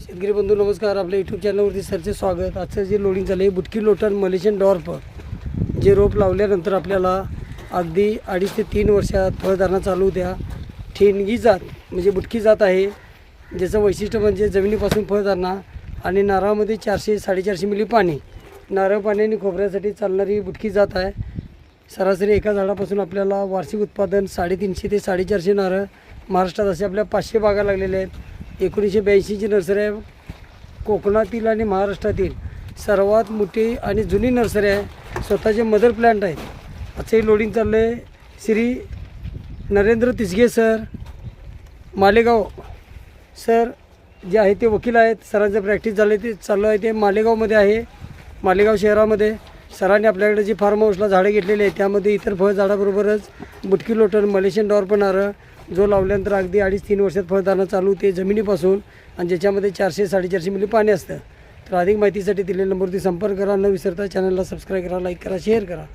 शेतकरी बंधू नमस्कार. आपल्या यूट्यूब चॅनलवरती सरचे स्वागत. आजचं जे लोडिंग झालं आहे बुटकी लोटन मलेशियन डॉर्फ, जे रोप लावल्यानंतर आपल्याला अगदी 2.5 ते 3 वर्षात फळधारणा चालू द्या. ठेणगी जात म्हणजे बुटकी जात आहे, ज्याचं वैशिष्ट्य म्हणजे जमिनीपासून फळधारणा आणि नारळामध्ये 400-450 मिली पाणी. नारळ पाण्याने खोबऱ्यासाठी चालणारी बुटकी जात आहे. सरासरी एका झाडापासून आपल्याला वार्षिक उत्पादन 350 ते 450 नारळ. महाराष्ट्रात असे आपल्या 500 बागा लागलेल्या आहेत. 1982ची नर्सरी आहे. कोकणातील आणि महाराष्ट्रातील सर्वात मोठी आणि जुनी नर्सरी आहे. स्वतःचे मदर प्लॅन्ट आहेत. आजचे लोडिंग चाललं आहे. श्री नरेंद्र तिसगे सर, मालेगाव सर जे आहे ते वकील आहेत. सरांचं प्रॅक्टिस झालं ते चालू आहे, ते मालेगावमध्ये आहे. मालेगाव शहरामध्ये सरांनी आपल्याकडे जी फार्म हाऊसला झाडं घेतलेली आहेत त्यामध्ये इतर फळझाडाबरोबरच बुटकी लोटन मलेशियन डॉर्फ नारळ जो लावल्यानंतर अगदी 2.5-3 वर्षात फळधारणा चालू ते जमिनीपासून, आणि ज्याच्यामध्ये 400-450 मिली पाणी असतं. तर अधिक माहितीसाठी दिलेल्या नंबरवरती संपर्क करा. न विसरता चॅनलला सबस्क्राईब करा, लाईक करा, शेअर करा.